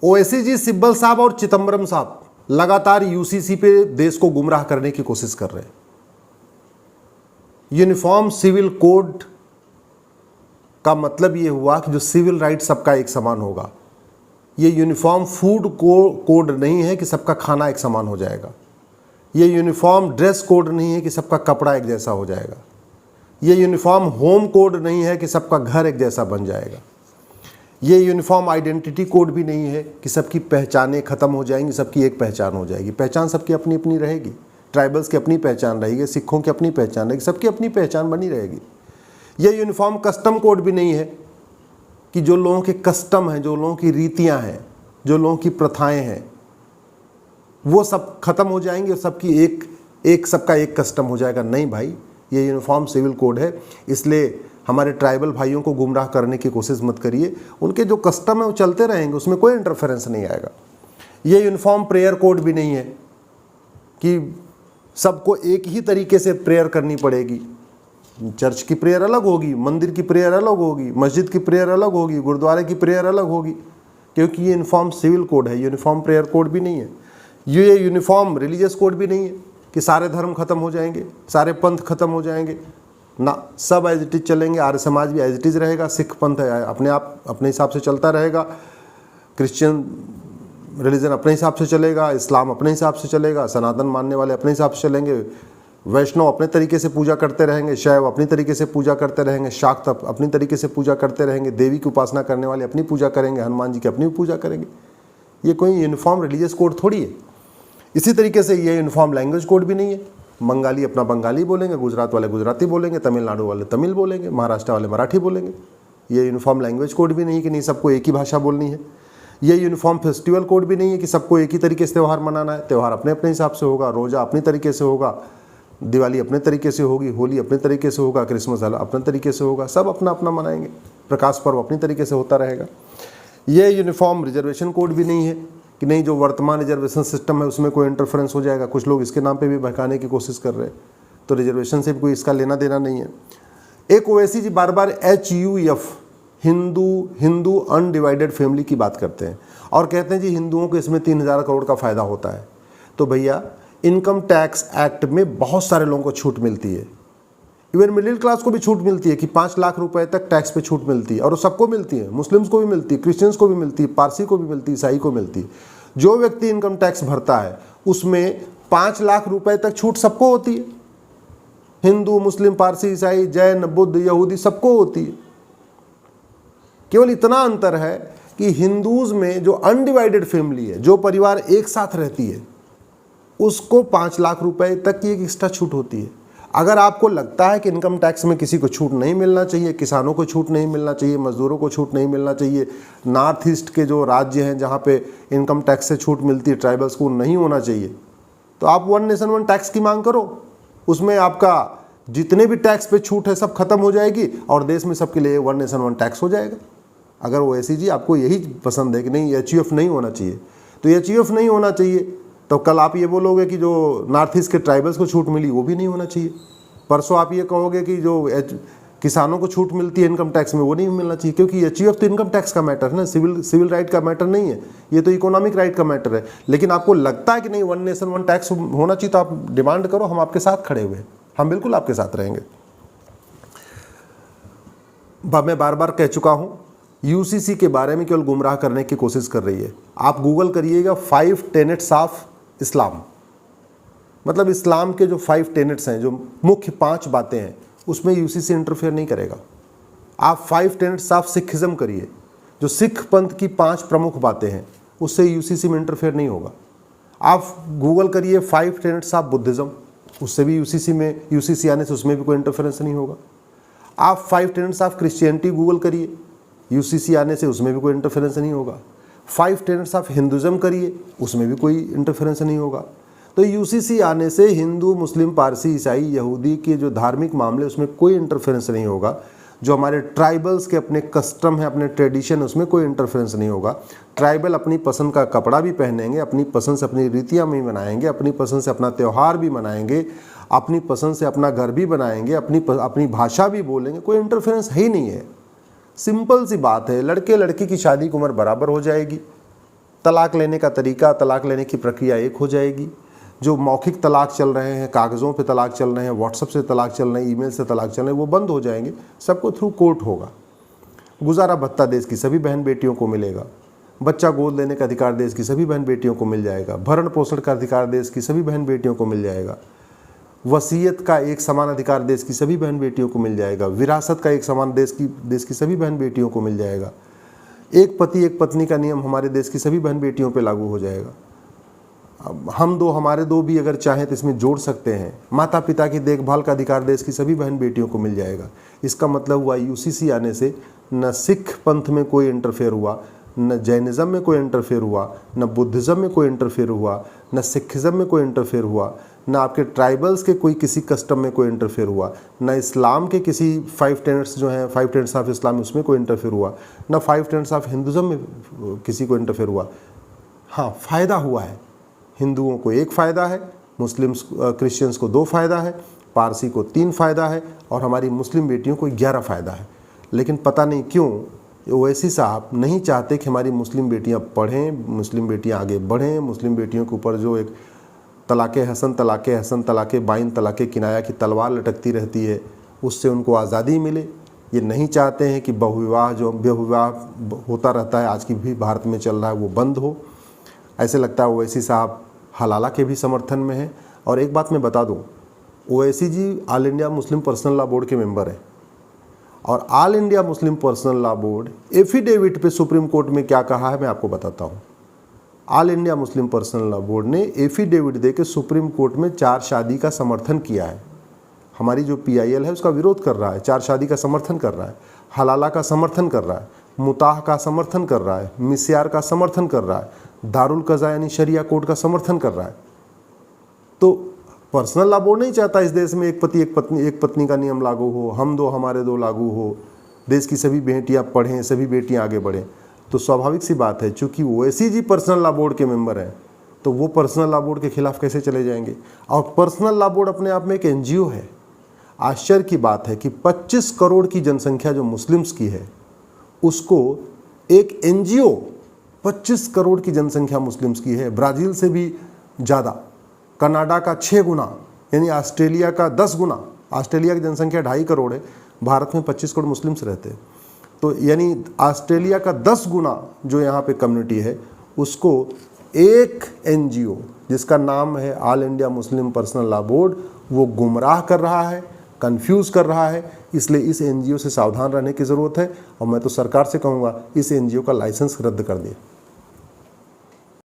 ओवैसी जी, सिब्बल साहब और चिदंबरम साहब लगातार यूसीसी पे देश को गुमराह करने की कोशिश कर रहे हैं। यूनिफॉर्म सिविल कोड का मतलब ये हुआ कि जो सिविल राइट सबका एक समान होगा। ये यूनिफॉर्म फूड कोड नहीं है कि सबका खाना एक समान हो जाएगा। ये यूनिफॉर्म ड्रेस कोड नहीं है कि सबका कपड़ा एक जैसा हो जाएगा। ये यूनिफॉर्म होम कोड नहीं है कि सबका घर एक जैसा बन जाएगा। ये यूनिफॉर्म आइडेंटिटी कोड भी नहीं है कि सबकी पहचानें ख़त्म हो जाएंगी, सबकी एक पहचान हो जाएगी। पहचान सबकी अपनी अपनी रहेगी। ट्राइबल्स की अपनी पहचान रहेगी, सिखों की अपनी पहचान रहेगी, सबकी अपनी पहचान बनी रहेगी। ये यूनिफॉर्म कस्टम कोड भी नहीं है कि जो लोगों के कस्टम हैं, जो लोगों की रीतियां हैं, जो लोगों की प्रथाएं हैं, वो सब खत्म हो जाएंगे और सबकी सबका एक कस्टम हो जाएगा। नहीं भाई, ये यूनिफॉर्म सिविल कोड है। इसलिए हमारे ट्राइबल भाइयों को गुमराह करने की कोशिश मत करिए। उनके जो कस्टम है वो चलते रहेंगे, उसमें कोई इंटरफेरेंस नहीं आएगा। ये यूनिफॉर्म प्रेयर कोड भी नहीं है कि सबको एक ही तरीके से प्रेयर करनी पड़ेगी। चर्च की प्रेयर अलग होगी, मंदिर की प्रेयर अलग होगी, मस्जिद की प्रेयर अलग होगी, गुरुद्वारे की प्रेयर अलग होगी, क्योंकि ये यूनिफॉर्म सिविल कोड है। यूनिफॉर्म प्रेयर कोड भी नहीं है। ये यूनिफॉर्म रिलीजियस कोड भी नहीं है कि सारे धर्म खत्म हो जाएंगे, सारे पंथ खत्म हो जाएंगे ना। सब एज इट इज चलेंगे। आर्य समाज भी एज इट इज रहेगा। सिख पंथ अपने आप अपने हिसाब से चलता रहेगा। क्रिश्चियन रिलीजन अपने हिसाब से चलेगा। इस्लाम अपने हिसाब से चलेगा। सनातन मानने वाले अपने हिसाब से चलेंगे। वैष्णव अपने तरीके से पूजा करते रहेंगे। शैव अपनी तरीके से पूजा करते रहेंगे। शाक्त अपनी तरीके से पूजा करते रहेंगे। देवी की उपासना करने वाले अपनी पूजा करेंगे। हनुमान जी की अपनी पूजा करेंगे। ये कोई यूनिफॉर्म रिलीजियस कोड थोड़ी है। इसी तरीके से ये यूनिफॉर्म लैंग्वेज कोड भी नहीं है। बंगाली अपना बंगाली बोलेंगे, गुजरात वाले गुजराती बोलेंगे, तमिलनाडु वाले तमिल बोलेंगे, महाराष्ट्र वाले मराठी बोलेंगे। ये यूनिफॉर्म लैंग्वेज कोड भी नहीं है कि नहीं सबको एक ही भाषा बोलनी है। ये यूनिफॉर्म फेस्टिवल कोड भी नहीं है कि सबको एक ही तरीके से त्यौहार मनाना है। त्यौहार अपने अपने हिसाब से होगा। रोज़ा अपनी तरीके से होगा, दिवाली अपने तरीके से होगी, होली अपने तरीके से होगा, क्रिसमस अपने तरीके से होगा। सब अपना अपना मनाएंगे। प्रकाश पर्व अपनी तरीके से होता रहेगा। ये यूनिफॉर्म रिजर्वेशन कोड भी नहीं है कि नहीं जो वर्तमान रिजर्वेशन सिस्टम है उसमें कोई इंटरफेरेंस हो जाएगा। कुछ लोग इसके नाम पे भी बहकाने की कोशिश कर रहे हैं, तो रिजर्वेशन से भी कोई इसका लेना देना नहीं है। एक ओवैसी जी बार बार HUF हिंदू अनडिवाइडेड फैमिली की बात करते हैं और कहते हैं जी हिंदुओं को इसमें 3000 करोड़ का फ़ायदा होता है। तो भैया, इनकम टैक्स एक्ट में बहुत सारे लोगों को छूट मिलती है। इवन मिडिल क्लास को भी छूट मिलती है कि 5 लाख रुपए तक टैक्स पे छूट मिलती है, और वो सबको मिलती है। मुस्लिम्स को भी मिलती है, क्रिश्चियंस को भी मिलती है, पारसी को भी मिलती है, ईसाई को मिलती है। जो व्यक्ति इनकम टैक्स भरता है उसमें 5 लाख रुपए तक छूट सबको होती है। हिंदू, मुस्लिम, पारसी, ईसाई, जैन, बुद्ध, यहूदी सबको होती है। केवल इतना अंतर है कि हिंदूज में जो अनडिवाइडेड फैमिली है, जो परिवार एक साथ रहती है, उसको 5 लाख रुपए तक की एक एक्स्ट्रा छूट होती है। अगर आपको लगता है कि इनकम टैक्स में किसी को छूट नहीं मिलना चाहिए, किसानों को छूट नहीं मिलना चाहिए, मजदूरों को छूट नहीं मिलना चाहिए, नॉर्थ ईस्ट के जो राज्य हैं जहाँ पे इनकम टैक्स से छूट मिलती है, ट्राइबल्स को नहीं होना चाहिए, तो आप 1 नेशन 1 टैक्स की मांग करो। उसमें आपका जितने भी टैक्स पे छूट है सब खत्म हो जाएगी और देश में सबके लिए 1 नेशन 1 टैक्स हो जाएगा। अगर ओवैसी जी आपको यही पसंद है कि नहीं HUF नहीं होना चाहिए, तो HUF नहीं होना चाहिए, तो कल आप ये बोलोगे कि जो नॉर्थ ईस्ट के ट्राइबल्स को छूट मिली वो भी नहीं होना चाहिए। परसों आप ये कहोगे कि जो किसानों को छूट मिलती है इनकम टैक्स में वो नहीं मिलना चाहिए, क्योंकि HUF तो इनकम टैक्स का मैटर है ना, सिविल राइट का मैटर नहीं है, ये तो इकोनॉमिक राइट का मैटर है। लेकिन आपको लगता है कि नहीं 1 नेशन 1 टैक्स होना चाहिए, तो आप डिमांड करो, हम आपके साथ खड़े हुए हैं, हम बिल्कुल आपके साथ रहेंगे। मैं बार बार कह चुका हूँ, UCC के बारे में केवल गुमराह करने की कोशिश कर रही है। आप गूगल करिएगा 5 टेनेट्स ऑफ इस्लाम, मतलब इस्लाम के जो 5 टेनेट्स हैं, जो मुख्य 5 बातें हैं, उसमें UCC इंटरफेयर नहीं करेगा। आप 5 टेनेट्स ऑफ सिखिज्म करिए, जो सिख पंथ की 5 प्रमुख बातें हैं, उससे UCC में इंटरफेयर नहीं होगा। आप गूगल करिए 5 टेनेट्स ऑफ बुद्धिज़्म, उससे भी UCC आने से उसमें भी कोई इंटरफेरेंस नहीं होगा। आप 5 टेनेट्स ऑफ क्रिश्चियनिटी गूगल करिए, UCC आने से उसमें भी कोई इंटरफेरेंस नहीं होगा। 5 टेनेट्स ऑफ हिंदुज़म करिए, उसमें भी कोई इंटरफेरेंस नहीं होगा। तो UCC आने से हिंदू, मुस्लिम, पारसी, ईसाई, यहूदी के जो धार्मिक मामले उसमें कोई इंटरफेरेंस नहीं होगा। जो हमारे ट्राइबल्स के अपने कस्टम है, अपने ट्रेडिशन, उसमें कोई इंटरफेरेंस नहीं होगा। ट्राइबल अपनी पसंद का कपड़ा भी पहनेंगे, अपनी पसंद से अपनी रीतियाँ भी मनाएंगे, अपनी पसंद से अपना त्यौहार भी मनाएंगे, अपनी पसंद से अपना घर भी बनाएंगे, अपनी भाषा भी बोलेंगे। कोई इंटरफेरेंस है ही नहीं है। सिंपल सी बात है, लड़के लड़की की शादी की उम्र बराबर हो जाएगी। तलाक लेने का तरीका, तलाक लेने की प्रक्रिया एक हो जाएगी। जो मौखिक तलाक चल रहे हैं, कागज़ों पे तलाक चल रहे हैं, व्हाट्सएप से तलाक चल रहे हैं, ईमेल से तलाक चल रहे हैं, वो बंद हो जाएंगे। सबको थ्रू कोर्ट होगा। गुजारा भत्ता देश की सभी बहन बेटियों को मिलेगा। बच्चा गोद लेने का अधिकार देश की सभी बहन बेटियों को मिल जाएगा। भरण पोषण का अधिकार देश की सभी बहन बेटियों को मिल जाएगा। वसीयत का एक समान अधिकार देश की सभी बहन बेटियों को मिल जाएगा। विरासत का एक समान देश की सभी बहन बेटियों को मिल जाएगा। एक पति एक पत्नी का नियम हमारे देश की सभी बहन बेटियों पे लागू हो जाएगा। अब हम दो हमारे दो भी अगर चाहें तो इसमें जोड़ सकते हैं। माता पिता की देखभाल का अधिकार देश की सभी बहन बेटियों को मिल जाएगा। इसका मतलब हुआ यूसीसी आने से न सिख पंथ में कोई इंटरफेयर हुआ, न जैनिज़्म में कोई इंटरफेयर हुआ, न बुद्धिज़्म में कोई इंटरफेयर हुआ, न सिखिज़्म में कोई इंटरफेयर हुआ, न आपके ट्राइबल्स के कोई किसी कस्टम में कोई इंटरफेयर हुआ, न इस्लाम के किसी 5 टेनेट्स जो हैं 5 टेनेट्स ऑफ इस्लाम उसमें कोई इंटरफेयर हुआ, न 5 टेनेट्स ऑफ हिंदुज़्म में किसी को इंटरफेयर हुआ। हाँ, फ़ायदा हुआ है। हिंदुओं को 1 फ़ायदा है, मुस्लिम्स क्रिश्चियंस को 2 फ़ायदा है, पारसी को 3 फ़ायदा है और हमारी मुस्लिम बेटियों को 11 फ़ायदा है। लेकिन पता नहीं क्यों ओवैसी साहब नहीं चाहते कि हमारी मुस्लिम बेटियां पढ़ें, मुस्लिम बेटियां आगे बढ़ें। मुस्लिम बेटियों के ऊपर जो एक तलाक़े हसन, तलाक़े बाइन, तलाक़े किनाया की तलवार लटकती रहती है, उससे उनको आज़ादी मिले। ये नहीं चाहते हैं कि बहुविवाह होता रहता है, आज की भी भारत में चल रहा है, वो बंद हो। ऐसे लगता है ओवैसी साहब हलाला के भी समर्थन में हैं। और एक बात मैं बता दूं, Owaisi ji all India Muslim personal law board के मेंबर हैं और all India Muslim personal law board affidavit पे सुप्रीम कोर्ट में क्या कहा है मैं आपको बताता हूँ। All India Muslim personal law board ने एफिडेविट दे के सुप्रीम कोर्ट में 4 शादी का समर्थन किया है। हमारी जो PIL है उसका विरोध कर रहा है, 4 शादी का समर्थन कर रहा है, हलाला का समर्थन कर रहा है, मुताह का समर्थन कर रहा है, मिस्यार का समर्थन कर रहा है, दारुल कज़ा यानी शरिया कोर्ट का समर्थन कर रहा है। तो पर्सनल लॉ बोर्ड नहीं चाहता इस देश में एक पति एक पत्नी का नियम लागू हो, हम दो हमारे दो लागू हो, देश की सभी बेटियां पढ़ें, सभी बेटियां आगे बढ़ें। तो स्वाभाविक सी बात है, चूंकि ओवैसी जी पर्सनल लॉ बोर्ड के मेंबर हैं, तो वो पर्सनल लॉ बोर्ड के खिलाफ कैसे चले जाएंगे। और पर्सनल लॉ बोर्ड अपने आप में एक NGO है। आश्चर्य की बात है कि 25 करोड़ की जनसंख्या जो मुस्लिम्स की है, उसको एक NGO 25 करोड़ की जनसंख्या मुस्लिम्स की है, ब्राज़ील से भी ज़्यादा, कनाडा का 6 गुना, यानी ऑस्ट्रेलिया का 10 गुना। ऑस्ट्रेलिया की जनसंख्या 2.5 करोड़ है, भारत में 25 करोड़ मुस्लिम्स रहते हैं। तो यानी ऑस्ट्रेलिया का 10 गुना जो यहाँ पे कम्युनिटी है, उसको एक NGO जिसका नाम है all India Muslim personal law board, वो गुमराह कर रहा है, कंफ्यूज कर रहा है। इसलिए इस NGO से सावधान रहने की ज़रूरत है। और मैं तो सरकार से कहूँगा इस NGO का लाइसेंस रद्द कर दिए।